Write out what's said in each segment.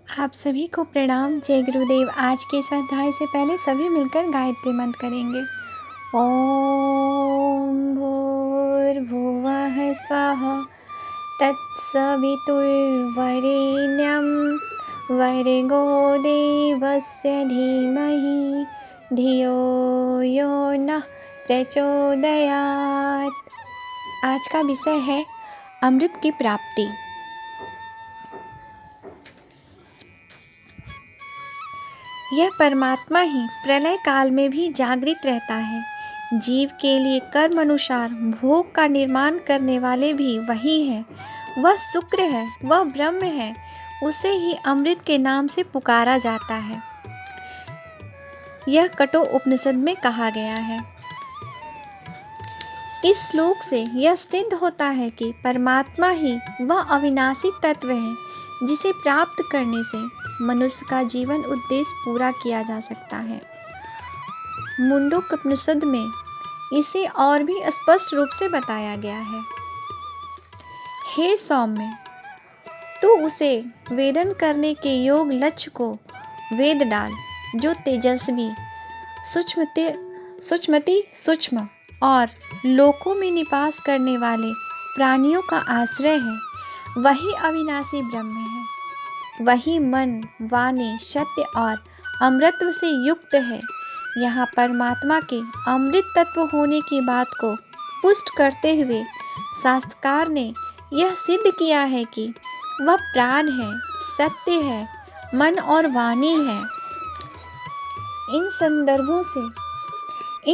आप सभी को प्रणाम। जय गुरुदेव। आज के इस अध्याय से पहले सभी मिलकर गायत्री मंत्र करेंगे। ओम भूर्भुवः स्वः तत्सवितुर्वरेण्यं भर्गो देवस्य धीमहि धियो यो नः प्रचोदयात्। आज का विषय है अमृत की प्राप्ति। यह परमात्मा ही प्रलय काल में भी जागृत रहता है। जीव के लिए कर्म अनुसार भोग का निर्माण करने वाले भी वही है। वह शुक्र है, वह ब्रह्म है। उसे ही अमृत के नाम से पुकारा जाता है। यह कठोर उपनिषद में कहा गया है। इस श्लोक से यह सिद्ध होता है कि परमात्मा ही वह अविनाशी तत्व है जिसे प्राप्त करने से मनुष्य का जीवन उद्देश्य पूरा किया जा सकता है। मुंडक उपनिषद में इसे और भी स्पष्ट रूप से बताया गया है। हे सौम्य, तू उसे वेदन करने के योग लक्ष्य को वेद डाल जो तेजस्वी, सूक्ष्म और लोकों में निवास करने वाले प्राणियों का आश्रय है। वही अविनाशी ब्रह्म है। वही मन, वाणी, सत्य और अमृतत्व से युक्त है। यहाँ परमात्मा के अमृत तत्व होने की बात को पुष्ट करते हुए शास्त्रकार ने यह सिद्ध किया है कि वह प्राण है, सत्य है, मन और वाणी है। इन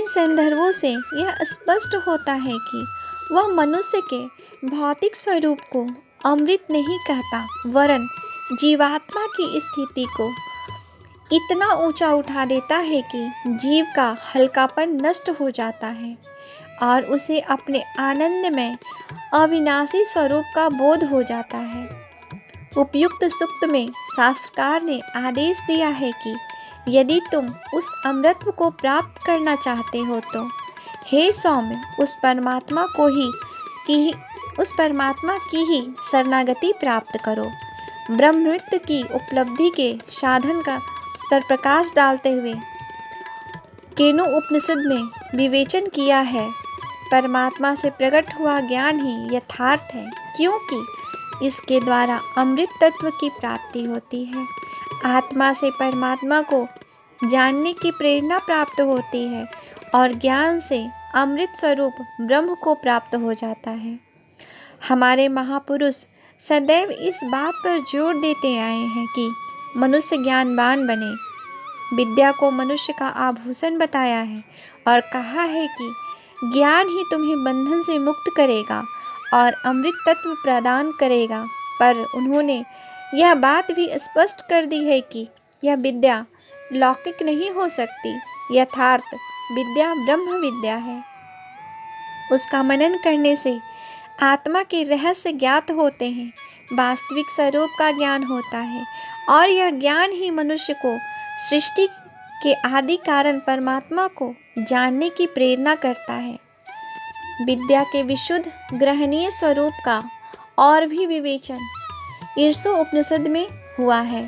संदर्भों से यह स्पष्ट होता है कि वह मनुष्य के भौतिक स्वरूप को अमृत नहीं कहता, वरन जीवात्मा की स्थिति को इतना ऊंचा उठा देता है कि जीव का हल्कापन नष्ट हो जाता है और उसे अपने आनंद में अविनाशी स्वरूप का बोध हो जाता है। उपयुक्त सूक्त में शास्त्रकार ने आदेश दिया है कि यदि तुम उस अमृतत्व को प्राप्त करना चाहते हो तो हे सौम्य, उस परमात्मा की ही शरणागति प्राप्त करो। ब्रह्मविद्या की उपलब्धि के साधन का पर प्रकाश डालते हुए केनो उपनिषद में विवेचन किया है। परमात्मा से प्रकट हुआ ज्ञान ही यथार्थ है, क्योंकि इसके द्वारा अमृत तत्व की प्राप्ति होती है। आत्मा से परमात्मा को जानने की प्रेरणा प्राप्त होती है और ज्ञान से अमृत स्वरूप ब्रह्म को प्राप्त हो जाता है। हमारे महापुरुष सदैव इस बात पर जोर देते आए हैं कि मनुष्य ज्ञानवान बने। विद्या को मनुष्य का आभूषण बताया है और कहा है कि ज्ञान ही तुम्हें बंधन से मुक्त करेगा और अमृत तत्व प्रदान करेगा। पर उन्होंने यह बात भी स्पष्ट कर दी है कि यह विद्या लौकिक नहीं हो सकती। यथार्थ विद्या ब्रह्म विद्या है। उसका मनन करने से आत्मा के रहस्य ज्ञात होते हैं, वास्तविक स्वरूप का ज्ञान होता है और यह ज्ञान ही मनुष्य को सृष्टि के आदि कारण परमात्मा को जानने की प्रेरणा करता है। विद्या के विशुद्ध ग्रहणीय स्वरूप का और भी विवेचन ईर्षो उपनिषद में हुआ है।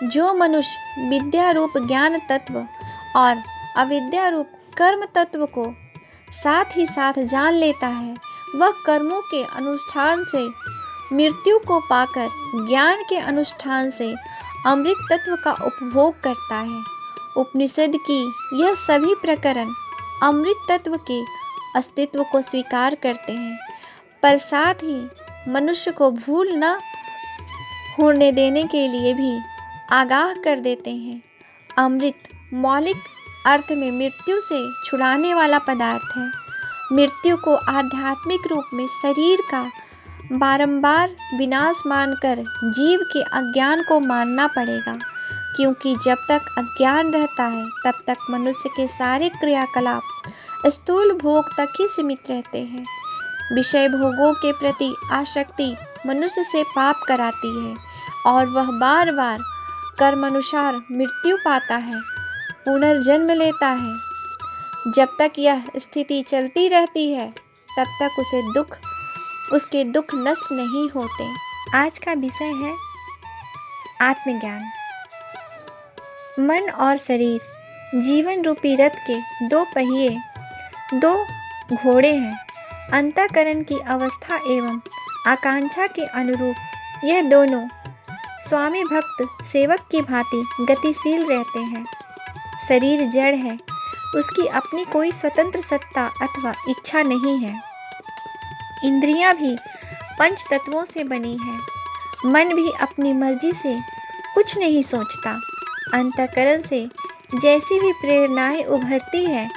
जो मनुष्य विद्या रूप ज्ञान तत्व और अविद्या रूप कर्म तत्व को साथ ही साथ जान लेता है, वह कर्मों के अनुष्ठान से मृत्यु को पाकर ज्ञान के अनुष्ठान से अमृत तत्व का उपभोग करता है। उपनिषद की यह सभी प्रकरण अमृत तत्व के अस्तित्व को स्वीकार करते हैं, पर साथ ही मनुष्य को भूल न होने देने के लिए भी आगाह कर देते हैं। अमृत मौलिक अर्थ में मृत्यु से छुड़ाने वाला पदार्थ है। मृत्यु को आध्यात्मिक रूप में शरीर का बारंबार विनाश मानकर जीव के अज्ञान को मानना पड़ेगा, क्योंकि जब तक अज्ञान रहता है तब तक मनुष्य के सारे क्रियाकलाप स्थूल भोग तक ही सीमित रहते हैं। विषय भोगों के प्रति आसक्ति मनुष्य से पाप कराती है और वह बार बार कर्मानुसार मृत्यु पाता है, पुनर्जन्म लेता है। जब तक यह स्थिति चलती रहती है तब तक उसके दुख नष्ट नहीं होते। आज का विषय है आत्मज्ञान। मन और शरीर जीवन रूपी रथ के दो पहिए, दो घोड़े हैं। अंतःकरण की अवस्था एवं आकांक्षा के अनुरूप यह दोनों स्वामी भक्त सेवक की भांति गतिशील रहते हैं। शरीर जड़ है, उसकी अपनी कोई स्वतंत्र सत्ता अथवा इच्छा नहीं है। इंद्रियां भी पंच तत्वों से बनी है। मन भी अपनी मर्जी से कुछ नहीं सोचता। अंतःकरण से जैसी भी प्रेरणाएं उभरती है,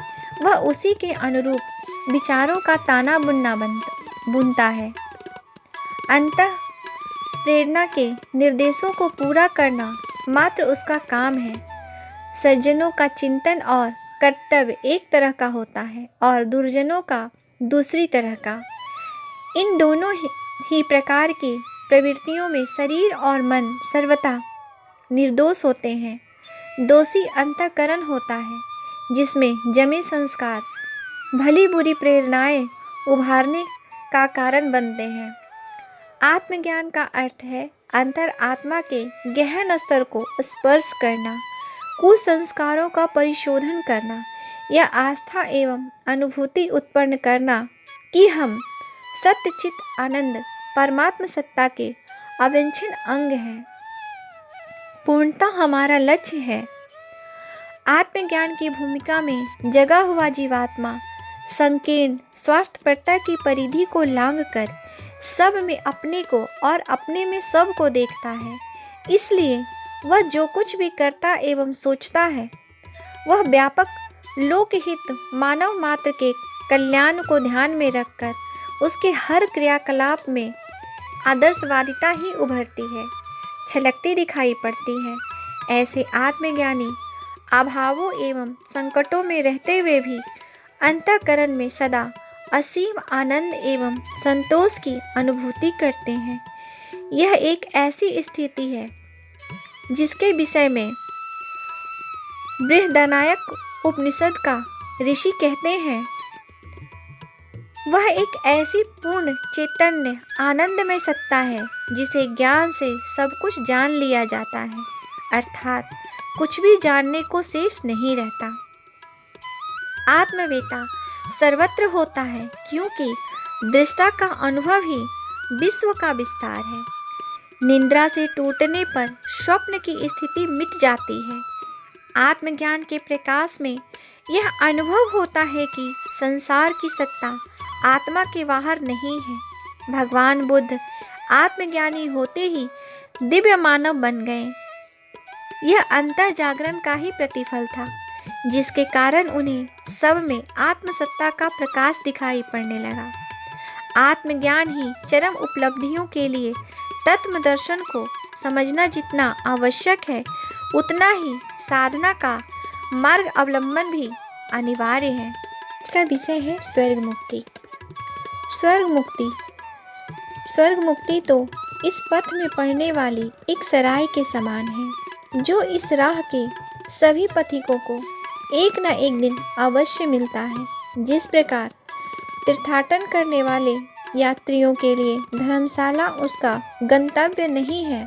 वह उसी के अनुरूप विचारों का ताना बुनता है। अंतः प्रेरणा के निर्देशों को पूरा करना मात्र उसका काम है। सज्जनों का चिंतन और कर्तव्य एक तरह का होता है और दुर्जनों का दूसरी तरह का। इन दोनों ही प्रकार की प्रवृत्तियों में शरीर और मन सर्वथा निर्दोष होते हैं। दोषी अंतःकरण होता है, जिसमें जमे संस्कार भली बुरी प्रेरणाएं उभारने का कारण बनते हैं। आत्मज्ञान का अर्थ है अंतर आत्मा के गहन स्तर को स्पर्श करना, कुसंस्कारों का परिशोधन करना या आस्था एवं अनुभूति उत्पन्न करना कि हम सत्य चित आनंद परमात्म सत्ता के अविच्छिन्न अंग हैं। पूर्णता हमारा लक्ष्य है। आत्मज्ञान की भूमिका में जगा हुआ जीवात्मा संकीर्ण स्वार्थपरता की परिधि को लांघकर सब में अपने को और अपने में सब को देखता है। इसलिए वह जो कुछ भी करता एवं सोचता है, वह व्यापक लोकहित मानव मात्र के कल्याण को ध्यान में रखकर उसके हर क्रियाकलाप में आदर्शवादिता ही उभरती है, छलकती दिखाई पड़ती है। ऐसे आत्मज्ञानी अभावों एवं संकटों में रहते हुए भी अंतःकरण में सदा असीम आनंद एवं संतोष की अनुभूति करते हैं। यह एक ऐसी स्थिति है जिसके विषय में बृहदारण्यक उपनिषद का ऋषि कहते हैं, वह एक ऐसी पूर्ण चैतन्य आनंदमय सत्ता है जिसे ज्ञान से सब कुछ जान लिया जाता है, अर्थात कुछ भी जानने को शेष नहीं रहता। आत्मवेता सर्वत्र होता है, क्योंकि दृष्टा का अनुभव ही विश्व का विस्तार है। निद्रा से टूटने पर स्वप्न की स्थिति मिट जाती है। आत्मज्ञान के प्रकाश में यह अनुभव होता है कि संसार की सत्ता आत्मा के बाहर नहीं है। भगवान बुद्ध आत्मज्ञानी होते ही दिव्य मानव बन गए। यह अंतर जागरण का ही प्रतिफल था, जिसके कारण उन्हें सब में आत्मसत्ता का प्रकाश दिखाई पड़ने लगा। आत्मज्ञान ही चरम उपलब्धियों के लिए तत्व दर्शन को समझना जितना आवश्यक है, उतना ही साधना का मार्ग अवलंबन भी अनिवार्य है। इसका विषय है स्वर्ग मुक्ति। स्वर्ग मुक्ति तो इस पथ में पड़ने वाली एक सराय के समान है, जो इस राह के सभी पथिकों को एक न एक दिन अवश्य मिलता है। जिस प्रकार तीर्थाटन करने वाले यात्रियों के लिए धर्मशाला उसका गंतव्य नहीं है,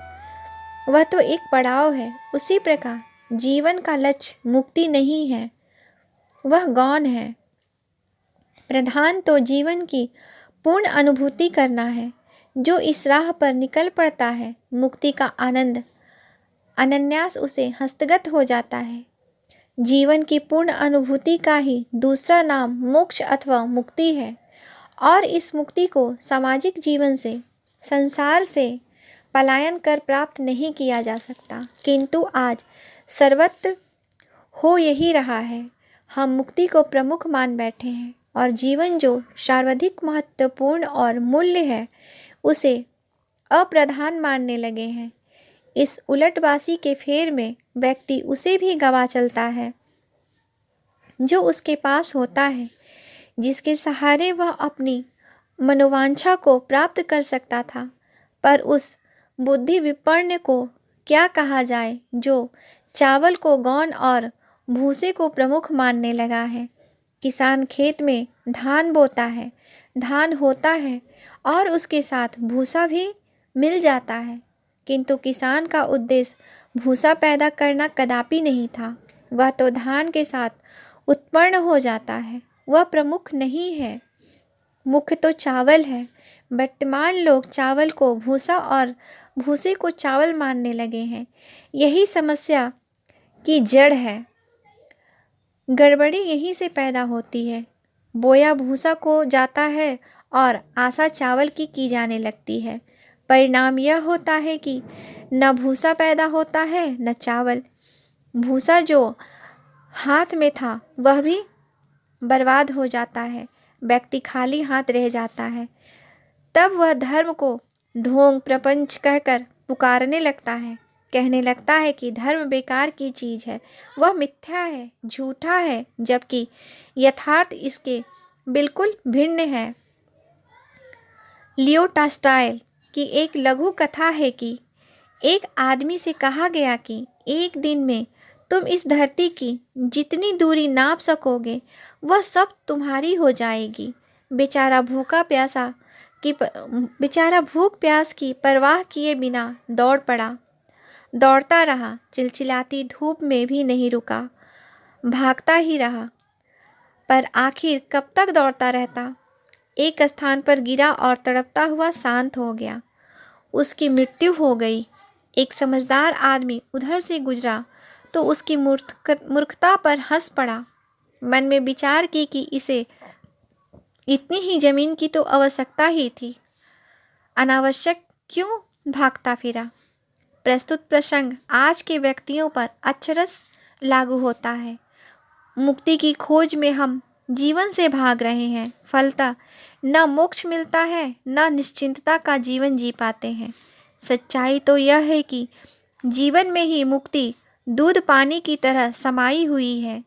वह तो एक पड़ाव है, उसी प्रकार जीवन का लक्ष्य मुक्ति नहीं है, वह गौण है। प्रधान तो जीवन की पूर्ण अनुभूति करना है। जो इस राह पर निकल पड़ता है, मुक्ति का आनंद अनायास उसे हस्तगत हो जाता है। जीवन की पूर्ण अनुभूति का ही दूसरा नाम मोक्ष अथवा मुक्ति है, और इस मुक्ति को सामाजिक जीवन से, संसार से पलायन कर प्राप्त नहीं किया जा सकता, किंतु आज सर्वत्र हो यही रहा है। हम मुक्ति को प्रमुख मान बैठे हैं और जीवन जो सर्वाधिक महत्वपूर्ण और मूल्य है, उसे अप्रधान मानने लगे हैं। इस उलटवासी के फेर में व्यक्ति उसे भी गवा चलता है जो उसके पास होता है, जिसके सहारे वह अपनी मनोवांछा को प्राप्त कर सकता था। पर उस बुद्धि विपर्ण को क्या कहा जाए जो चावल को गौण और भूसे को प्रमुख मानने लगा है। किसान खेत में धान बोता है, धान होता है और उसके साथ भूसा भी मिल जाता है, किंतु किसान का उद्देश्य भूसा पैदा करना कदापि नहीं था। वह तो धान के साथ उत्पन्न हो जाता है, वह प्रमुख नहीं है। मुख्य तो चावल है। वर्तमान लोग चावल को भूसा और भूसे को चावल मानने लगे हैं। यही समस्या की जड़ है। गड़बड़ी यहीं से पैदा होती है। बोया भूसा को जाता है और आशा चावल की जाने लगती है। परिणाम यह होता है कि न भूसा पैदा होता है न चावल। भूसा जो हाथ में था वह भी बर्बाद हो जाता है। व्यक्ति खाली हाथ रह जाता है। तब वह धर्म को ढोंग प्रपंच कहकर पुकारने लगता है। कहने लगता है कि धर्म बेकार की चीज़ है, वह मिथ्या है, झूठा है, जबकि यथार्थ इसके बिल्कुल भिन्न है। लियो टॉल्स्टॉय की एक लघु कथा है कि एक आदमी से कहा गया कि एक दिन में तुम इस धरती की जितनी दूरी नाप सकोगे वह सब तुम्हारी हो जाएगी। बेचारा भूख प्यास की परवाह किए बिना दौड़ पड़ा। दौड़ता रहा, चिलचिलाती धूप में भी नहीं रुका, भागता ही रहा। पर आखिर कब तक दौड़ता रहता? एक स्थान पर गिरा और तड़पता हुआ शांत हो गया। उसकी मृत्यु हो गई। एक समझदार आदमी उधर से गुजरा तो उसकी मूर्खता पर हंस पड़ा। मन में विचार की कि इसे इतनी ही जमीन की तो आवश्यकता ही थी, अनावश्यक क्यों भागता फिरा। प्रस्तुत प्रसंग आज के व्यक्तियों पर अक्षरशः लागू होता है। मुक्ति की खोज में हम जीवन से भाग रहे हैं। फलतः न मोक्ष मिलता है न निश्चिंतता का जीवन जी पाते हैं। सच्चाई तो यह है कि जीवन में ही मुक्ति दूध पानी की तरह समाई हुई है।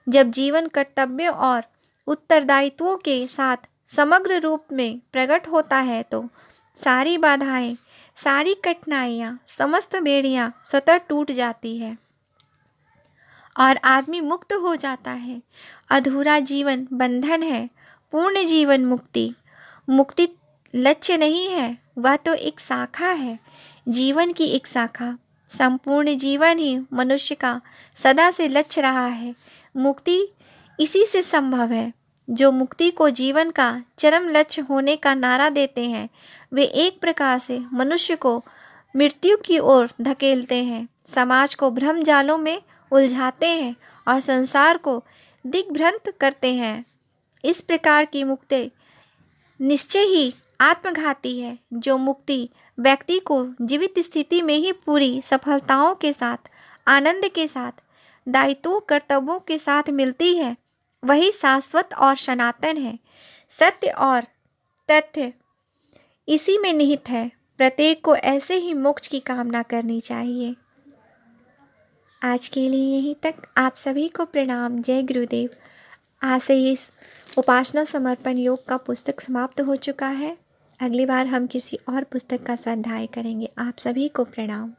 जब जीवन कर्तव्यों और उत्तरदायित्वों के साथ समग्र रूप में प्रकट होता है तो सारी बाधाएं, सारी कठिनाइयाँ, समस्त बेड़ियाँ स्वतः टूट जाती है और आदमी मुक्त हो जाता है। अधूरा जीवन बंधन है, पूर्ण जीवन मुक्ति। मुक्ति लक्ष्य नहीं है, वह तो एक शाखा है, जीवन की एक शाखा। संपूर्ण जीवन ही मनुष्य का सदा से लक्ष्य रहा है। मुक्ति इसी से संभव है। जो मुक्ति को जीवन का चरम लक्ष्य होने का नारा देते हैं वे एक प्रकार से मनुष्य को मृत्यु की ओर धकेलते हैं, समाज को भ्रम जालों में उलझाते हैं और संसार को दिग्भ्रांत करते हैं। इस प्रकार की मुक्ति निश्चय ही आत्मघाती है। जो मुक्ति व्यक्ति को जीवित स्थिति में ही पूरी सफलताओं के साथ, आनंद के साथ, दायित्वों कर्तव्यों के साथ मिलती है वही शाश्वत और सनातन है। सत्य और तथ्य इसी में निहित है। प्रत्येक को ऐसे ही मोक्ष की कामना करनी चाहिए। आज के लिए यहीं तक। आप सभी को प्रणाम। जय गुरुदेव। आज से इस उपासना समर्पण योग का पुस्तक समाप्त हो चुका है। अगली बार हम किसी और पुस्तक का स्वाध्याय करेंगे। आप सभी को प्रणाम।